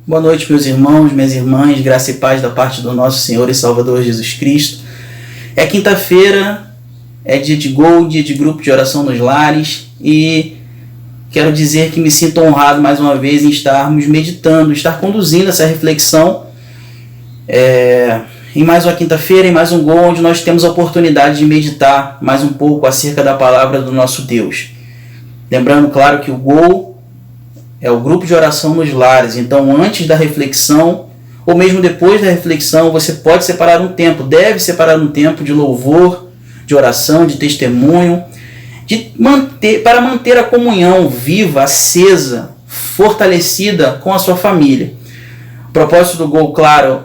Boa noite, meus irmãos, minhas irmãs, graça e paz da parte do nosso Senhor e Salvador Jesus Cristo. É quinta-feira, é dia de Gol, dia de grupo de oração nos lares, e quero dizer que me sinto honrado mais uma vez em estarmos meditando, estar conduzindo essa reflexão em mais uma quinta-feira, em mais um Gol, onde nós temos a oportunidade de meditar mais um pouco acerca da palavra do nosso Deus. Lembrando, claro, que o Gol é o grupo de oração nos lares. Então, antes da reflexão, ou mesmo depois da reflexão, você pode separar um tempo, deve separar um tempo de louvor, de oração, de testemunho, para manter a comunhão viva, acesa, fortalecida com a sua família. O propósito do Gol, claro,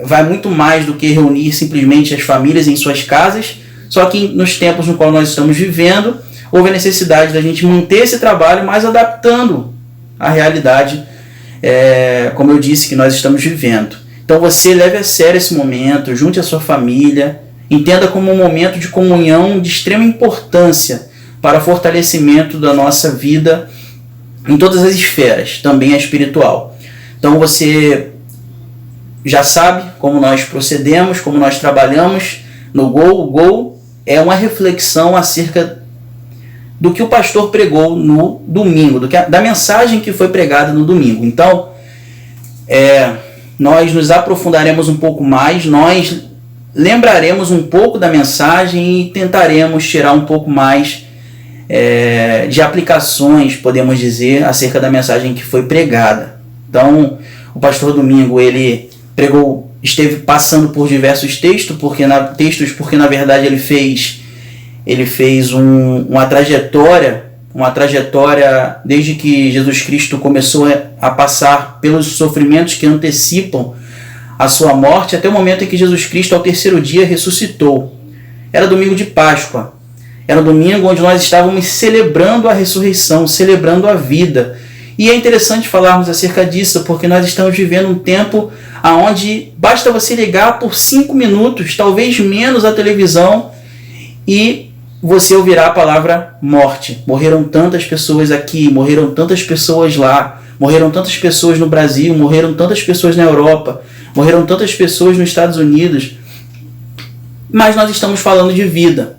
vai muito mais do que reunir simplesmente as famílias em suas casas, só que nos tempos no qual nós estamos vivendo, houve a necessidade da gente manter esse trabalho, mas adaptando a realidade, como eu disse, que nós estamos vivendo. Então você leve a sério esse momento, junte a sua família, entenda como um momento de comunhão de extrema importância para o fortalecimento da nossa vida em todas as esferas, também a espiritual. Então você já sabe como nós procedemos, como nós trabalhamos no Gol. O Gol é uma reflexão acerca do que o pastor pregou no domingo, da mensagem que foi pregada no domingo. Então, nós nos aprofundaremos um pouco mais, nós lembraremos um pouco da mensagem e tentaremos tirar um pouco mais de aplicações, podemos dizer, acerca da mensagem que foi pregada. Então, o pastor domingo, ele pregou, esteve passando por diversos textos, porque na verdade ele fez uma trajetória desde que Jesus Cristo começou a passar pelos sofrimentos que antecipam a sua morte, até o momento em que Jesus Cristo, ao terceiro dia, ressuscitou. Era domingo de Páscoa. Era um domingo onde nós estávamos celebrando a ressurreição, celebrando a vida. E é interessante falarmos acerca disso, porque nós estamos vivendo um tempo onde basta você ligar por 5 minutos, talvez menos, a televisão, e você ouvirá a palavra morte. Morreram tantas pessoas aqui, morreram tantas pessoas lá, morreram tantas pessoas no Brasil, morreram tantas pessoas na Europa, morreram tantas pessoas nos Estados Unidos. Mas nós estamos falando de vida.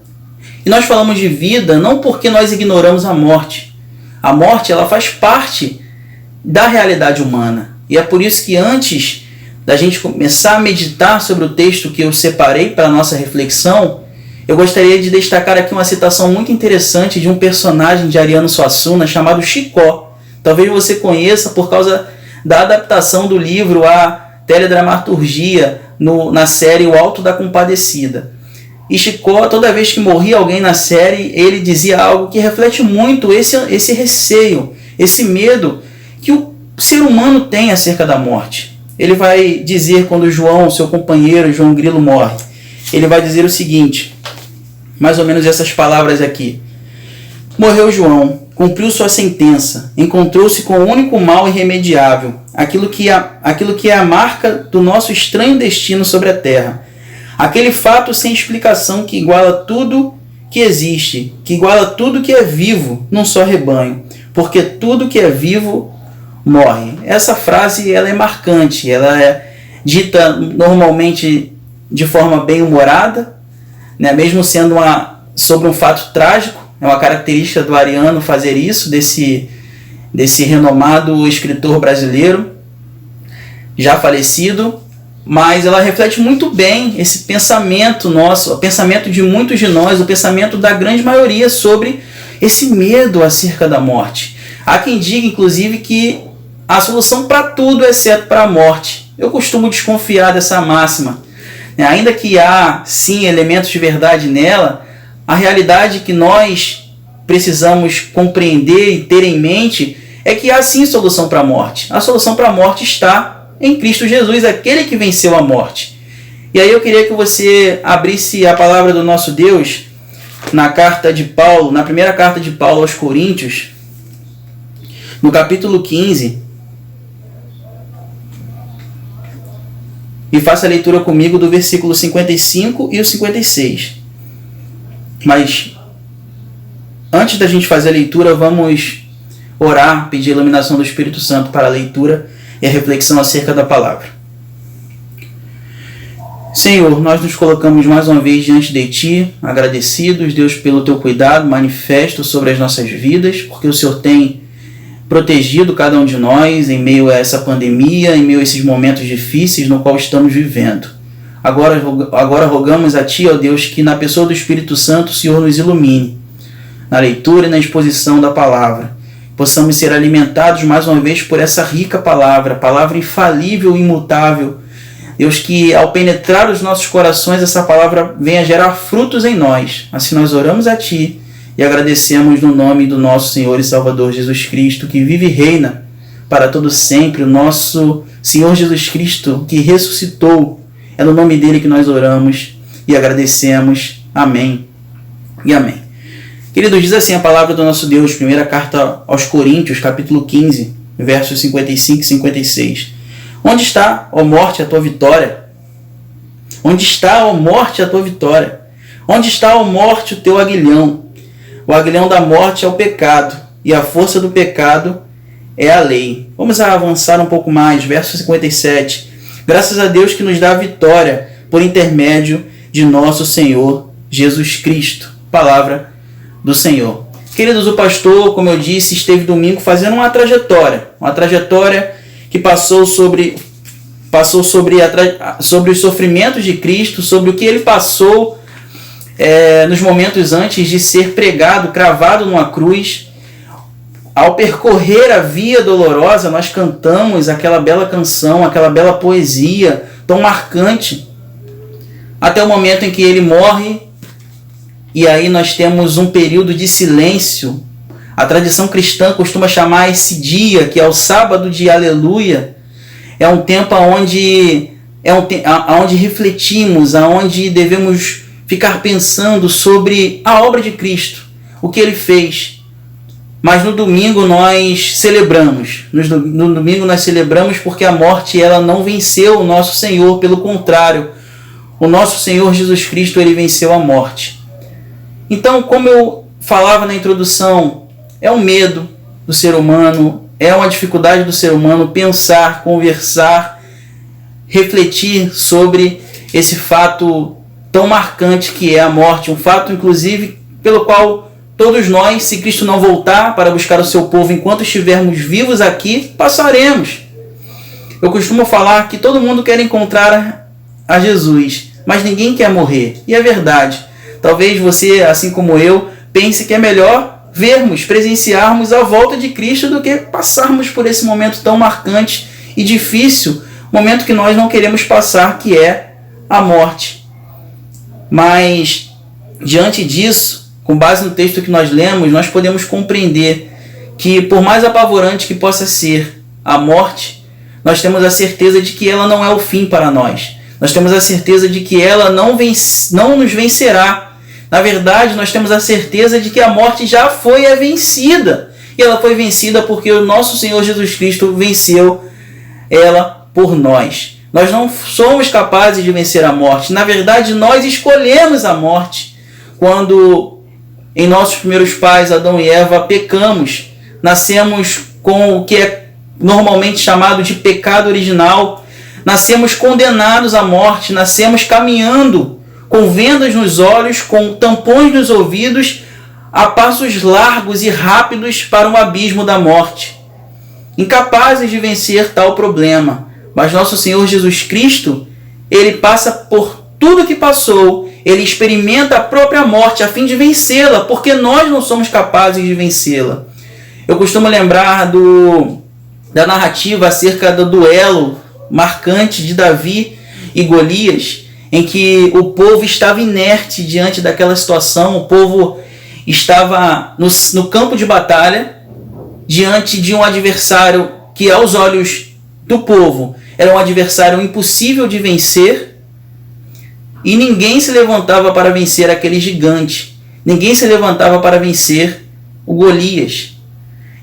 E nós falamos de vida não porque nós ignoramos a morte. A morte, ela faz parte da realidade humana. E é por isso que antes da gente começar a meditar sobre o texto que eu separei para a nossa reflexão, eu gostaria de destacar aqui uma citação muito interessante de um personagem de Ariano Suassuna chamado Chicó. Talvez você conheça por causa da adaptação do livro à teledramaturgia na série O Alto da Compadecida. E Chicó, toda vez que morria alguém na série, ele dizia algo que reflete muito esse receio, esse medo que o ser humano tem acerca da morte. Ele vai dizer, quando João, seu companheiro, João Grilo, morre, ele vai dizer o seguinte, mais ou menos essas palavras aqui: morreu João, cumpriu sua sentença, encontrou-se com o único mal irremediável, aquilo que é a marca do nosso estranho destino sobre a terra, aquele fato sem explicação que iguala tudo que existe, que iguala tudo que é vivo num só rebanho, porque tudo que é vivo morre. Essa frase, ela é marcante, ela é dita normalmente de forma bem humorada, né? Mesmo sendo sobre um fato trágico. É uma característica do Ariano fazer isso, desse renomado escritor brasileiro, já falecido, mas ela reflete muito bem esse pensamento nosso, o pensamento de muitos de nós, o pensamento da grande maioria sobre esse medo acerca da morte. Há quem diga, inclusive, que a solução para tudo é exceto para a morte. Eu costumo desconfiar dessa máxima. Ainda que há, sim, elementos de verdade nela, a realidade que nós precisamos compreender e ter em mente é que há, sim, solução para a morte. A solução para a morte está em Cristo Jesus, aquele que venceu a morte. E aí eu queria que você abrisse a palavra do nosso Deus na carta de Paulo, na primeira carta de Paulo aos Coríntios, no capítulo 15, e faça a leitura comigo do versículo 55 e o 56. Mas antes da gente fazer a leitura, vamos orar, pedir a iluminação do Espírito Santo para a leitura e a reflexão acerca da palavra. Senhor, nós nos colocamos mais uma vez diante de Ti, agradecidos, Deus, pelo Teu cuidado manifesto sobre as nossas vidas, porque o Senhor tem protegido cada um de nós em meio a essa pandemia, em meio a esses momentos difíceis no qual estamos vivendo. Agora rogamos a Ti, ó Deus, que na pessoa do Espírito Santo o Senhor nos ilumine, na leitura e na exposição da palavra. Possamos ser alimentados mais uma vez por essa rica palavra, palavra infalível e imutável. Deus, que ao penetrar os nossos corações, essa palavra venha gerar frutos em nós. Assim nós oramos a Ti e agradecemos no nome do nosso Senhor e Salvador Jesus Cristo, que vive e reina para todo sempre, o nosso Senhor Jesus Cristo, que ressuscitou. É no nome dele que nós oramos e agradecemos. Amém e amém. Queridos, diz assim a palavra do nosso Deus, primeira carta aos Coríntios, capítulo 15, versos 55 e 56. Onde está, ó morte, a tua vitória? Onde está, ó morte, a tua vitória? Onde está, ó morte, o teu aguilhão? O aguilhão da morte é o pecado, e a força do pecado é a lei. Vamos avançar um pouco mais, verso 57. Graças a Deus que nos dá a vitória por intermédio de nosso Senhor Jesus Cristo. Palavra do Senhor. Queridos, o pastor, como eu disse, esteve domingo fazendo uma trajetória que passou sobre os sofrimentos de Cristo, sobre o que ele passou nos momentos antes de ser pregado, cravado numa cruz. Ao percorrer a via dolorosa, nós cantamos aquela bela canção, aquela bela poesia tão marcante, até o momento em que ele morre, e aí nós temos um período de silêncio. A tradição cristã costuma chamar esse dia, que é o sábado de aleluia, é um tempo onde refletimos, onde devemos ficar pensando sobre a obra de Cristo, o que ele fez. Mas no domingo nós celebramos. No domingo nós celebramos porque a morte ela não venceu o nosso Senhor, pelo contrário, o nosso Senhor Jesus Cristo ele venceu a morte. Então, como eu falava na introdução, é um medo do ser humano, é uma dificuldade do ser humano pensar, conversar, refletir sobre esse fato tão marcante que é a morte, um fato inclusive pelo qual todos nós, se Cristo não voltar para buscar o seu povo enquanto estivermos vivos aqui, passaremos. Eu costumo falar que todo mundo quer encontrar a Jesus, mas ninguém quer morrer, e é verdade. Talvez você, assim como eu, pense que é melhor presenciarmos a volta de Cristo do que passarmos por esse momento tão marcante e difícil, momento que nós não queremos passar, que é a morte. Mas, diante disso, com base no texto que nós lemos, nós podemos compreender que, por mais apavorante que possa ser a morte, nós temos a certeza de que ela não é o fim para nós. Nós temos a certeza de que ela não nos vencerá. Na verdade, nós temos a certeza de que a morte já foi vencida. E ela foi vencida porque o nosso Senhor Jesus Cristo venceu ela por nós. Nós não somos capazes de vencer a morte. Na verdade, nós escolhemos a morte. Quando em nossos primeiros pais, Adão e Eva, pecamos, nascemos com o que é normalmente chamado de pecado original, nascemos condenados à morte, nascemos caminhando com vendas nos olhos, com tampões nos ouvidos, a passos largos e rápidos para um abismo da morte, incapazes de vencer tal problema. Mas nosso Senhor Jesus Cristo, ele passa por tudo que passou, ele experimenta a própria morte a fim de vencê-la, porque nós não somos capazes de vencê-la. Eu costumo lembrar da narrativa acerca do duelo marcante de Davi e Golias, em que o povo estava inerte diante daquela situação. O povo estava no campo de batalha, diante de um adversário que, aos olhos do povo, era um adversário impossível de vencer, e ninguém se levantava para vencer aquele gigante, ninguém se levantava para vencer o Golias.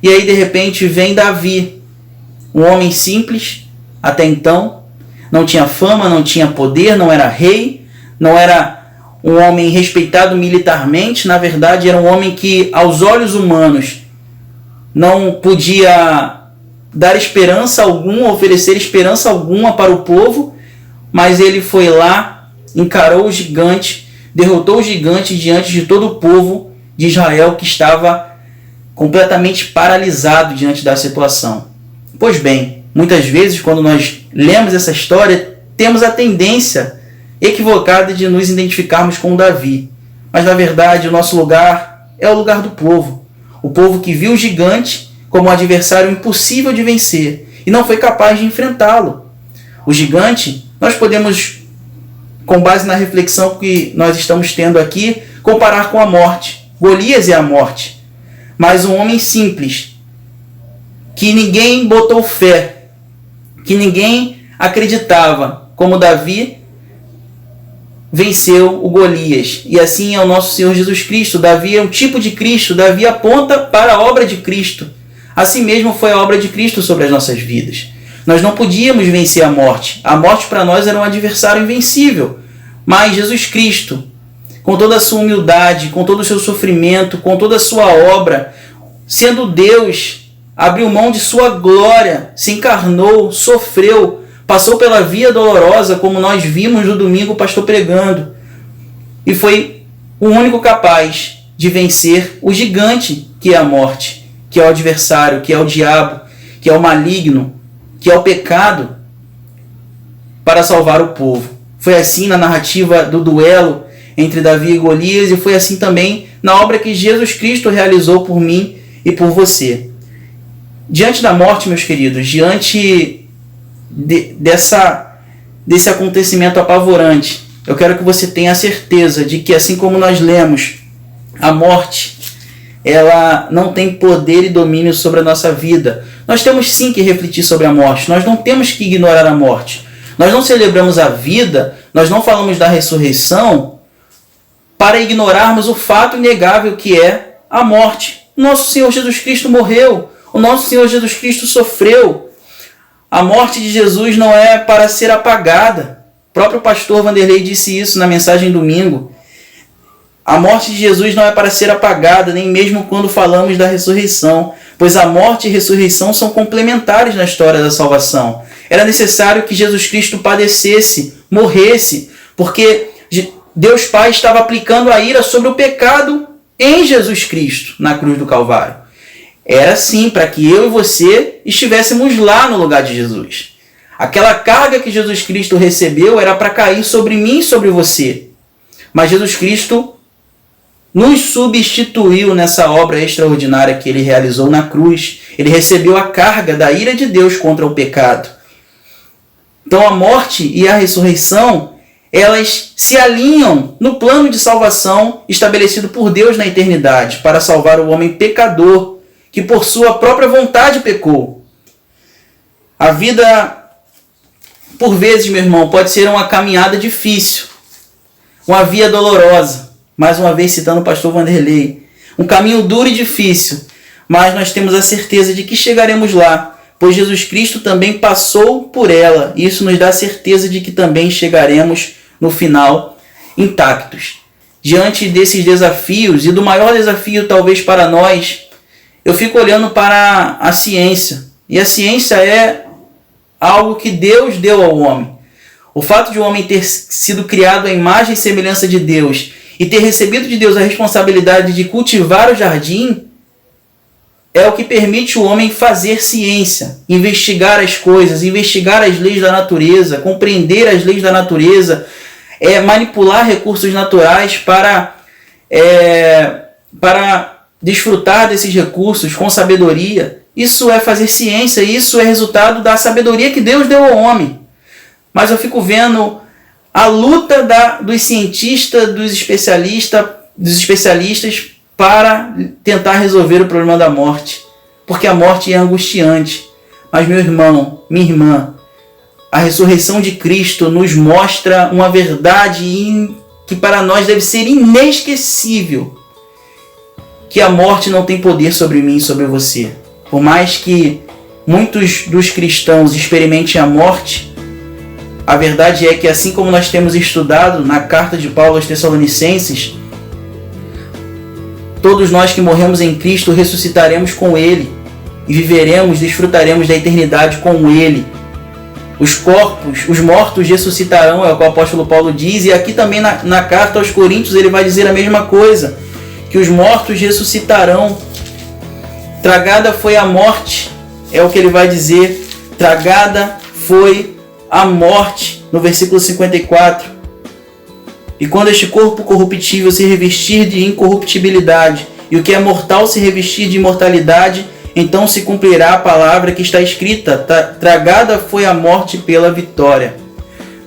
E aí, de repente, vem Davi, um homem simples, até então, não tinha fama, não tinha poder, não era rei, não era um homem respeitado militarmente. Na verdade, era um homem que, aos olhos humanos, não podia dar esperança alguma, oferecer esperança alguma para o povo, mas ele foi lá, encarou o gigante, derrotou o gigante diante de todo o povo de Israel que estava completamente paralisado diante da situação. Pois bem, muitas vezes quando nós lemos essa história, temos a tendência equivocada de nos identificarmos com Davi. Mas na verdade o nosso lugar é o lugar do povo. O povo que viu o gigante como um adversário impossível de vencer e não foi capaz de enfrentá-lo. O gigante, nós podemos, com base na reflexão que nós estamos tendo aqui, comparar com a morte. Golias é a morte. Mas um homem simples, que ninguém botou fé, que ninguém acreditava, como Davi, venceu o Golias. E assim é o nosso Senhor Jesus Cristo. Davi é um tipo de Cristo. Davi aponta para a obra de Cristo. Assim mesmo foi a obra de Cristo sobre as nossas vidas. Nós não podíamos vencer a morte. A morte para nós era um adversário invencível. Mas Jesus Cristo, com toda a sua humildade, com todo o seu sofrimento, com toda a sua obra, sendo Deus, abriu mão de sua glória, se encarnou, sofreu, passou pela via dolorosa, como nós vimos no domingo o pastor pregando, e foi o único capaz de vencer o gigante que é a morte, que é o adversário, que é o diabo, que é o maligno, que é o pecado, para salvar o povo. Foi assim na narrativa do duelo entre Davi e Golias, e foi assim também na obra que Jesus Cristo realizou por mim e por você. Diante da morte, meus queridos, diante desse acontecimento apavorante, eu quero que você tenha a certeza de que, assim como nós lemos, a morte, ela não tem poder e domínio sobre a nossa vida. Nós temos sim que refletir sobre a morte, nós não temos que ignorar a morte. Nós não celebramos a vida, nós não falamos da ressurreição para ignorarmos o fato inegável que é a morte. Nosso Senhor Jesus Cristo morreu, o nosso Senhor Jesus Cristo sofreu. A morte de Jesus não é para ser apagada. O próprio pastor Vanderlei disse isso na mensagem domingo. A morte de Jesus não é para ser apagada, nem mesmo quando falamos da ressurreição, pois a morte e a ressurreição são complementares na história da salvação. Era necessário que Jesus Cristo padecesse, morresse, porque Deus Pai estava aplicando a ira sobre o pecado em Jesus Cristo, na cruz do Calvário. Era sim para que eu e você estivéssemos lá no lugar de Jesus. Aquela carga que Jesus Cristo recebeu era para cair sobre mim e sobre você. Mas Jesus Cristo nos substituiu nessa obra extraordinária que ele realizou na cruz. Ele recebeu a carga da ira de Deus contra o pecado. Então a morte e a ressurreição, elas se alinham no plano de salvação estabelecido por Deus na eternidade, para salvar o homem pecador, que por sua própria vontade pecou. A vida, por vezes, meu irmão, pode ser uma caminhada difícil, uma via dolorosa, mais uma vez citando o pastor Vanderlei, um caminho duro e difícil, mas nós temos a certeza de que chegaremos lá, pois Jesus Cristo também passou por ela, e isso nos dá a certeza de que também chegaremos no final intactos. Diante desses desafios, e do maior desafio talvez para nós, eu fico olhando para a ciência, e a ciência é algo que Deus deu ao homem. O fato de o homem ter sido criado à imagem e semelhança de Deus e ter recebido de Deus a responsabilidade de cultivar o jardim é o que permite o homem fazer ciência, investigar as coisas, investigar as leis da natureza, compreender as leis da natureza, manipular recursos naturais para desfrutar desses recursos com sabedoria. Isso é fazer ciência, isso é resultado da sabedoria que Deus deu ao homem. Mas eu fico vendo a luta dos cientistas, dos especialistas para tentar resolver o problema da morte. Porque a morte é angustiante. Mas, meu irmão, minha irmã, a ressurreição de Cristo nos mostra uma verdade que para nós deve ser inesquecível. Que a morte não tem poder sobre mim e sobre você. Por mais que muitos dos cristãos experimentem a morte, a verdade é que, assim como nós temos estudado na carta de Paulo aos Tessalonicenses, todos nós que morremos em Cristo ressuscitaremos com Ele. e viveremos, desfrutaremos da eternidade com Ele. Os corpos, os mortos ressuscitarão, é o que o apóstolo Paulo diz, e aqui também na carta aos Coríntios ele vai dizer a mesma coisa, que os mortos ressuscitarão. Tragada foi a morte, é o que ele vai dizer, tragada foi a morte, no versículo 54. E quando este corpo corruptível se revestir de incorruptibilidade, e o que é mortal se revestir de imortalidade, então se cumprirá a palavra que está escrita, tragada foi a morte pela vitória.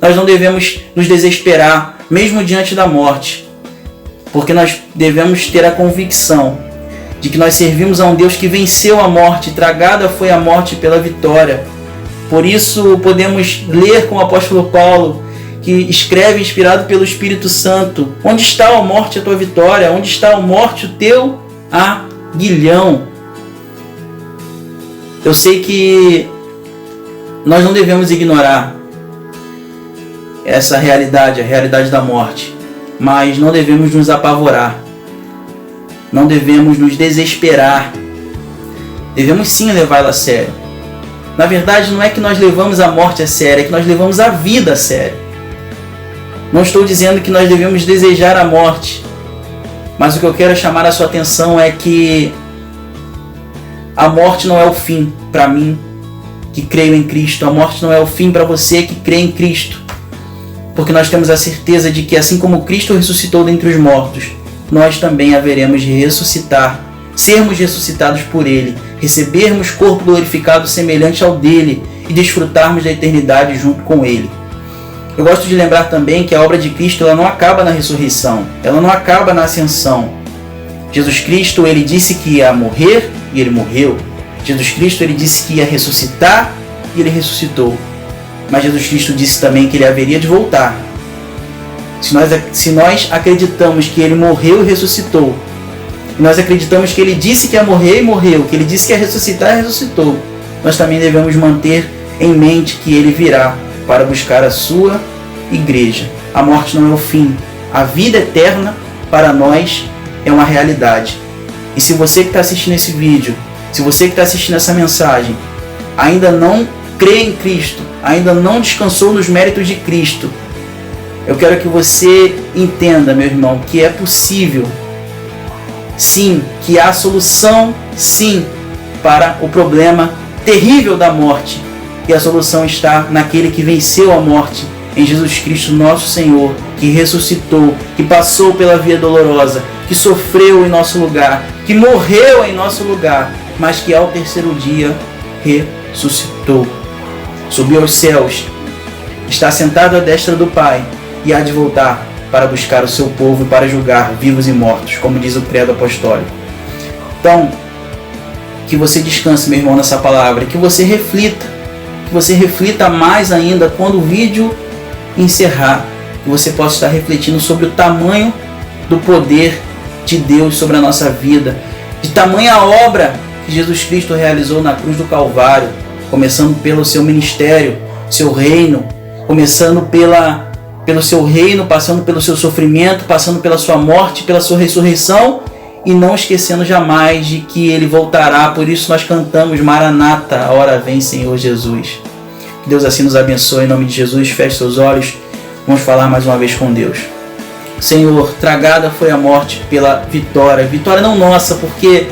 Nós não devemos nos desesperar, mesmo diante da morte, porque nós devemos ter a convicção de que nós servimos a um Deus que venceu a morte, tragada foi a morte pela vitória. Por isso podemos ler com o apóstolo Paulo, que escreve inspirado pelo Espírito Santo: onde está, ó morte, a tua vitória? Onde está, ó morte, o teu aguilhão? Eu sei que nós não devemos ignorar essa realidade, a realidade da morte, mas não devemos nos apavorar, não devemos nos desesperar, devemos sim levá-la a sério. Na verdade, não é que nós levamos a morte a sério, é que nós levamos a vida a sério. Não estou dizendo que nós devemos desejar a morte, mas o que eu quero chamar a sua atenção é que a morte não é o fim para mim, que creio em Cristo. A morte não é o fim para você que crê em Cristo. Porque nós temos a certeza de que assim como Cristo ressuscitou dentre os mortos, nós também haveremos de ressuscitar, sermos ressuscitados por Ele, recebermos corpo glorificado semelhante ao dele e desfrutarmos da eternidade junto com Ele. Eu gosto de lembrar também que a obra de Cristo ela não acaba na ressurreição, ela não acaba na ascensão. Jesus Cristo, Ele disse que ia morrer e Ele morreu. Jesus Cristo, Ele disse que ia ressuscitar e Ele ressuscitou. Mas Jesus Cristo disse também que Ele haveria de voltar. Se nós acreditamos que Ele morreu e ressuscitou, e nós acreditamos que Ele disse que ia morrer e morreu, que Ele disse que ia ressuscitar e ressuscitou, nós também devemos manter em mente que Ele virá para buscar a sua igreja. A morte não é o fim. A vida eterna para nós é uma realidade. E se você que está assistindo esse vídeo, se você que está assistindo essa mensagem, ainda não crê em Cristo, ainda não descansou nos méritos de Cristo, eu quero que você entenda, meu irmão, que é possível, sim, que há solução, sim, para o problema terrível da morte. E a solução está naquele que venceu a morte, em Jesus Cristo nosso Senhor, que ressuscitou, que passou pela via dolorosa, que sofreu em nosso lugar, que morreu em nosso lugar, mas que ao terceiro dia ressuscitou. Subiu aos céus, está sentado à destra do Pai e há de voltar para buscar o seu povo e para julgar vivos e mortos, como diz o credo apostólico. Então, que você descanse, meu irmão, nessa palavra, que você reflita mais ainda quando o vídeo encerrar, que você possa estar refletindo sobre o tamanho do poder de Deus sobre a nossa vida, de tamanha obra que Jesus Cristo realizou na cruz do Calvário, começando pelo seu ministério, seu reino, começando pelo seu reino, passando pelo seu sofrimento, passando pela sua morte, pela sua ressurreição, e não esquecendo jamais de que Ele voltará. Por isso nós cantamos Maranata, a hora vem, Senhor Jesus. Que Deus assim nos abençoe, em nome de Jesus. Feche seus olhos, vamos falar mais uma vez com Deus. Senhor, tragada foi a morte pela vitória. Vitória não nossa, porque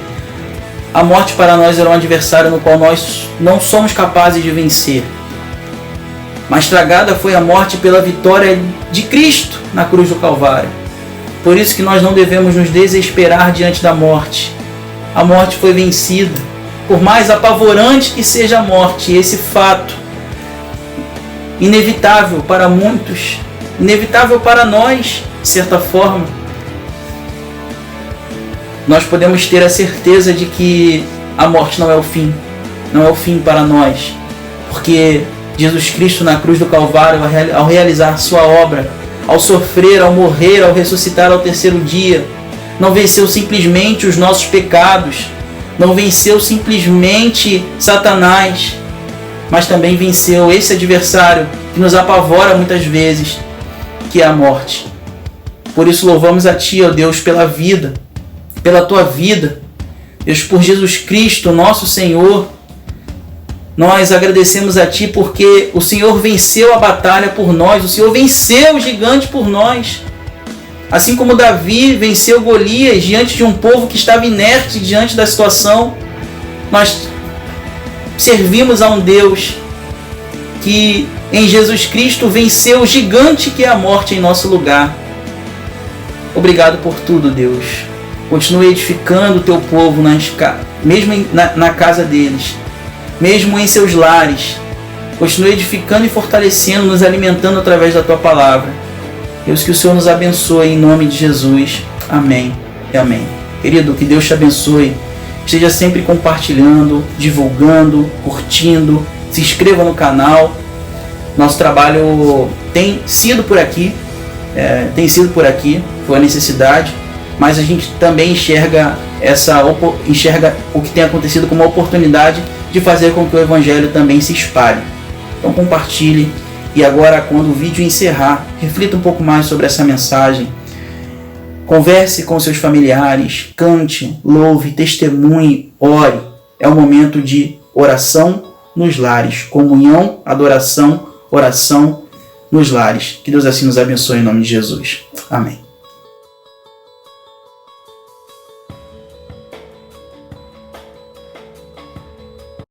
a morte para nós era um adversário no qual nós não somos capazes de vencer. Mas tragada foi a morte pela vitória de Cristo na cruz do Calvário. Por isso que nós não devemos nos desesperar diante da morte. A morte foi vencida. Por mais apavorante que seja a morte, esse fato, inevitável para muitos, inevitável para nós, de certa forma, nós podemos ter a certeza de que a morte não é o fim. Não é o fim para nós. Porque Jesus Cristo na cruz do Calvário, ao realizar sua obra, ao sofrer, ao morrer, ao ressuscitar ao terceiro dia, não venceu simplesmente os nossos pecados, não venceu simplesmente Satanás, mas também venceu esse adversário que nos apavora muitas vezes, que é a morte. Por isso louvamos a Ti, ó Deus, pela vida, pela Tua vida. Deus, por Jesus Cristo, nosso Senhor, nós agradecemos a Ti porque o Senhor venceu a batalha por nós, o Senhor venceu o gigante por nós. Assim como Davi venceu Golias diante de um povo que estava inerte diante da situação, nós servimos a um Deus que em Jesus Cristo venceu o gigante que é a morte em nosso lugar. Obrigado por tudo, Deus. Continue edificando o Teu povo, mesmo na casa deles, mesmo em seus lares. Continue edificando e fortalecendo, nos alimentando através da Tua palavra. Deus, que o Senhor nos abençoe em nome de Jesus. Amém e amém. Querido, que Deus te abençoe. Esteja sempre compartilhando, divulgando, curtindo. Se inscreva no canal. Nosso trabalho tem sido por aqui. Foi a necessidade. Mas a gente também enxerga o que tem acontecido como uma oportunidade de fazer com que o Evangelho também se espalhe. Então compartilhe. E agora, quando o vídeo encerrar, reflita um pouco mais sobre essa mensagem. Converse com seus familiares, cante, louve, testemunhe, ore. É um momento de oração nos lares. Comunhão, adoração, oração nos lares. Que Deus assim nos abençoe em nome de Jesus. Amém.